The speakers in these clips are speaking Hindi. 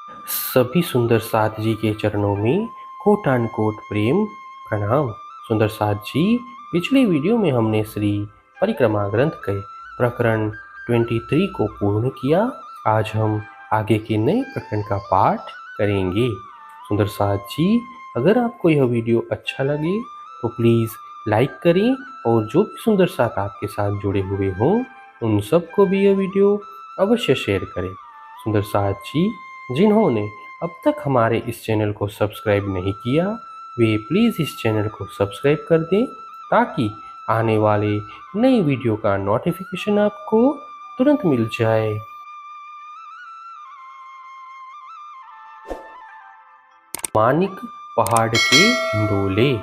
सभी सुंदर साथ जी के चरणों में कोटान कोट प्रेम प्रणाम। सुंदर साथ जी, पिछले वीडियो में हमने श्री परिक्रमा ग्रंथ के प्रकरण 23 को पूर्ण किया। आज हम आगे के नए प्रकरण का पाठ करेंगे। सुंदर साथ जी, अगर आपको यह वीडियो अच्छा लगे तो प्लीज़ लाइक करें और जो भी सुंदर साथ आपके साथ जुड़े हुए हों उन सबको भी यह वीडियो अवश्य शेयर करें। सुंदर साथ जी, जिन्होंने अब तक हमारे इस चैनल को सब्सक्राइब नहीं किया वे प्लीज़ इस चैनल को सब्सक्राइब कर दें ताकि आने वाले नए वीडियो का नोटिफिकेशन आपको तुरंत मिल जाए। मानिक पहाड़ के हिंडोले।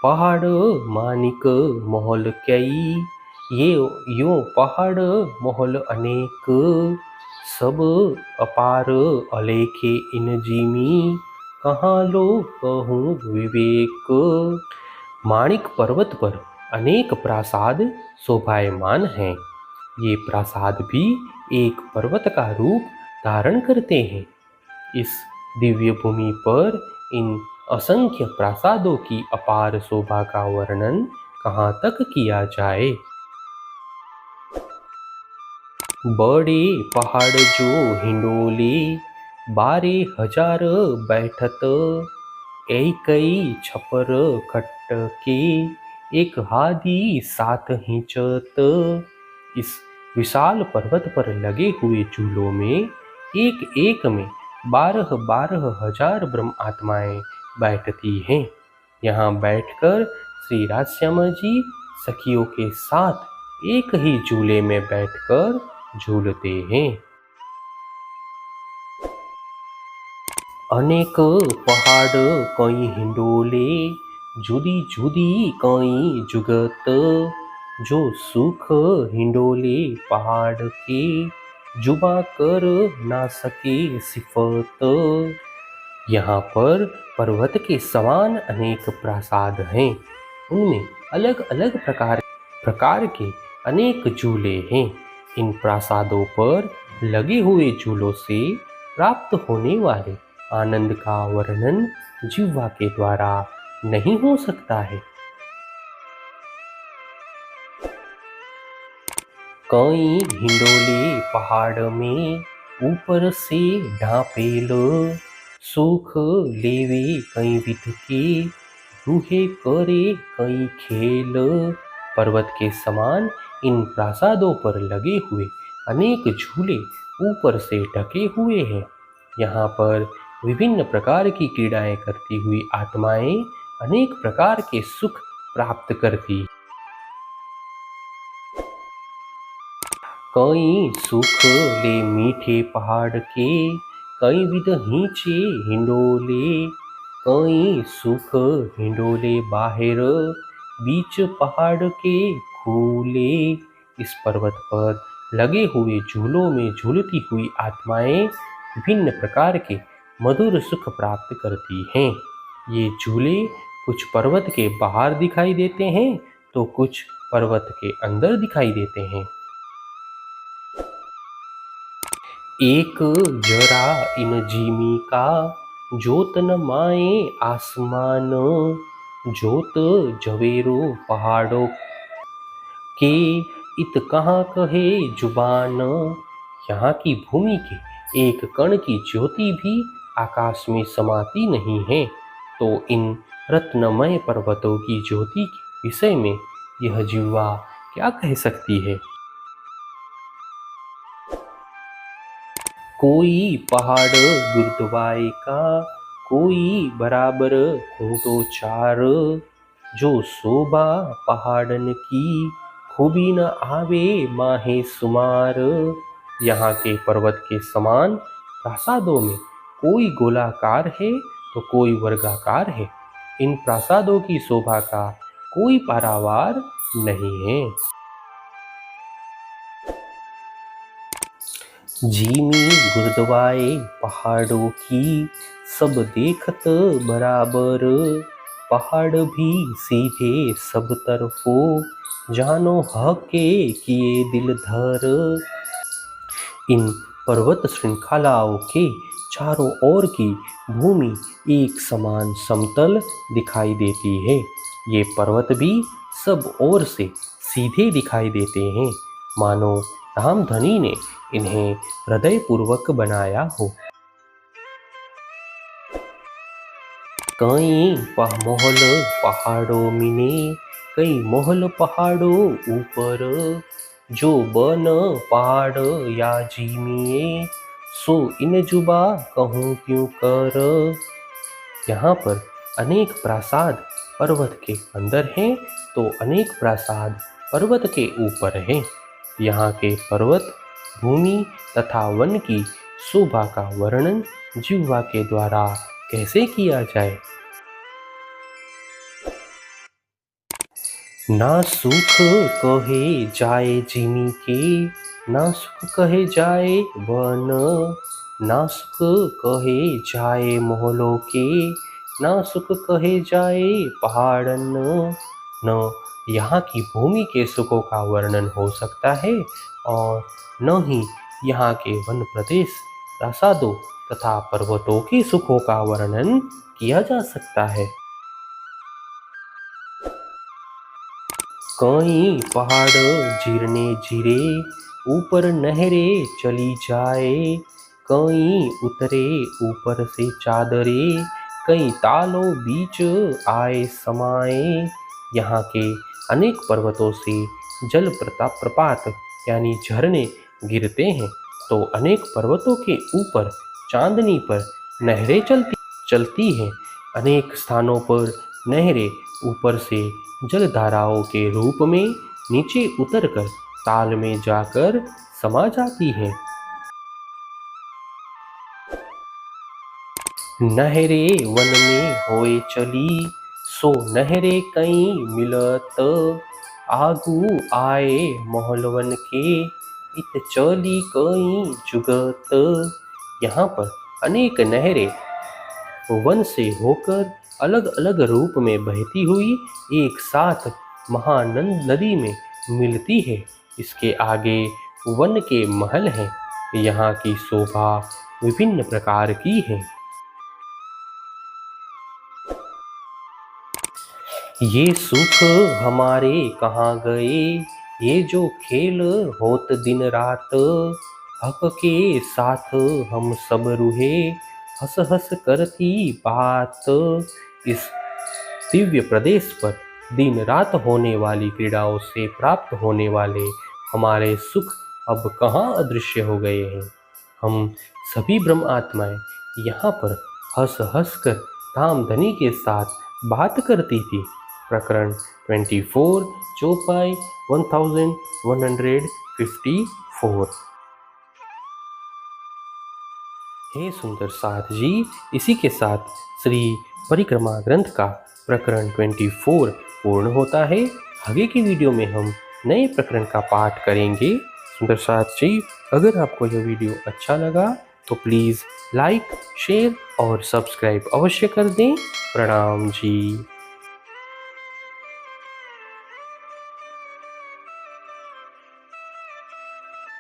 पहाड़ मानिक मोहल कई, ये यो पहाड़ मोहल अनेक, सब अपार अलेखे इन जीमी, कहाँ लो कहूँ विवेक। माणिक पर्वत पर अनेक प्रासाद शोभायमान हैं। ये प्रासाद भी एक पर्वत का रूप धारण करते हैं। इस दिव्य भूमि पर इन असंख्य प्रासादों की अपार शोभा का वर्णन कहाँ तक किया जाए। बड़े पहाड़ जो हिंडोले, 12,000 बैठत, एकई छपर खटके, एक हादी 7 हिंचत। इस विशाल पर्वत पर लगे हुए झूलों में एक एक में 12,000 ब्रह्म आत्माएं बैठती हैं। यहाँ बैठकर श्री राजश्यामा जी सखियों के साथ एक ही झूले में बैठकर झूलते हैं। अनेक पहाड़ कई हिंडोले, जुदी जुदी कई जुगत, जो सुख हिंडोले पहाड़ के, जुबा कर ना सके सिफत। यहाँ पर पर्वत के समान अनेक प्रासाद हैं। उनमें अलग अलग प्रकार के अनेक झूले हैं। इन प्रासादों पर लगे हुए झूलों से प्राप्त होने वाले आनंद का वर्णन जिह्वा के द्वारा नहीं हो सकता है। कई हिंडोले पहाड़ में ऊपर से ढापेलो, सुख लेवे कई विध के, रूहे करे कई खेल। पर्वत के समान इन प्रासादों पर लगे हुए अनेक झूले ऊपर से ढके हुए हैं। यहाँ पर विभिन्न प्रकार की क्रीड़ाएं करती हुई आत्माएं अनेक प्रकार के सुख प्राप्त करती। कई सुख ले मीठे पहाड़ के, कई विध हिंचे हिंडोले, कई सुख हिंडोले बाहर, बीच पहाड़ के खूले। इस पर्वत पर लगे हुए झूलों में झूलती हुई आत्माएं विभिन्न प्रकार के मधुर सुख प्राप्त करती हैं। ये झूले कुछ पर्वत के बाहर दिखाई देते हैं तो कुछ पर्वत के अंदर दिखाई देते हैं। एक जरा इन जीमी का, जोत न माए आसमान, जोत जवेरो पहाड़ों के, इत कहाँ कहे जुबान। यहाँ की भूमि के एक कण की ज्योति भी आकाश में समाती नहीं है, तो इन रत्नमय पर्वतों की ज्योति के विषय में यह जिह्वा क्या कह सकती है। कोई पहाड़ गुरुद्वारे का, कोई बराबर खूंटो चार, जो शोभा पहाड़न की, खूबी न आवे माहे सुमार। यहाँ के पर्वत के समान प्रासादों में कोई गोलाकार है तो कोई वर्गाकार है। इन प्रासादों की शोभा का कोई पारावार नहीं है। झीमी गुरुद्वारे पहाड़ों की, सब देखत बराबर, पहाड़ भी सीधे सब तरफों, जानो हके किए दिल धर। इन पर्वत श्रृंखलाओं के चारों ओर की भूमि एक समान समतल दिखाई देती है। ये पर्वत भी सब ओर से सीधे दिखाई देते हैं, मानो रामधनी ने इन्हें हृदयपूर्वक बनाया हो। कई महल पहाड़ों मिने, कई महल पहाड़ों ऊपर, जो बन पहाड़ या जीमिए, सो इन जुबा कहूँ क्यों कर। यहाँ पर अनेक प्रासाद पर्वत के अंदर हैं, तो अनेक प्रासाद पर्वत के ऊपर हैं। यहाँ के पर्वत, भूमि तथा वन की शोभा का वर्णन जिह्वा के द्वारा कैसे किया जाए। ना सुख कहे जाए जिमी के, ना सुख कहे जाए वन, ना सुख कहे जाए महलों के, ना सुख कहे जाए पहाड़न। न यहाँ की भूमि के सुखों का वर्णन हो सकता है और न ही यहाँ के वन प्रदेश, प्रासादों तथा पर्वतों के सुखों का वर्णन किया जा सकता है। कई पहाड़ जीरने जीरे, ऊपर नहरें चली जाए, कहीं उतरे ऊपर से चादरे, कई तालों बीच आए समाए। यहाँ के अनेक पर्वतों से जल प्रपात यानी झरने गिरते हैं, तो अनेक पर्वतों के ऊपर चांदनी पर नहरें चलती हैं। अनेक स्थानों पर नहरें ऊपर से जलधाराओं के रूप में नीचे उतरकर ताल में जाकर समा जाती हैं। नहरे वन में होए चली, सो नहरे कहीं मिलत, आगू आए महलवन के, इत चली कहीं जुगत। यहाँ पर अनेक नहरें वन से होकर अलग अलग रूप में बहती हुई एक साथ महानंद नदी में मिलती है। इसके आगे वन के महल हैं। यहाँ की शोभा विभिन्न प्रकार की है। ये सुख हमारे कहाँ गए, ये जो खेल होत दिन रात, हक के साथ हम सब रुहे, हंस हंस करती बात। इस दिव्य प्रदेश पर दिन रात होने वाली क्रीड़ाओं से प्राप्त होने वाले हमारे सुख अब कहाँ अदृश्य हो गए हैं। हम सभी ब्रह्म आत्माएं यहाँ पर हंस हंस कर धामधनी के साथ बात करती थी। प्रकरण 24 चौपाई 1154। हे सुंदर साथ जी, इसी के साथ श्री परिक्रमा ग्रंथ का प्रकरण 24 पूर्ण होता है। आगे की वीडियो में हम नए प्रकरण का पाठ करेंगे। सुंदर साथ जी, अगर आपको यह वीडियो अच्छा लगा तो प्लीज़ लाइक, शेयर और सब्सक्राइब अवश्य कर दें। प्रणाम जी।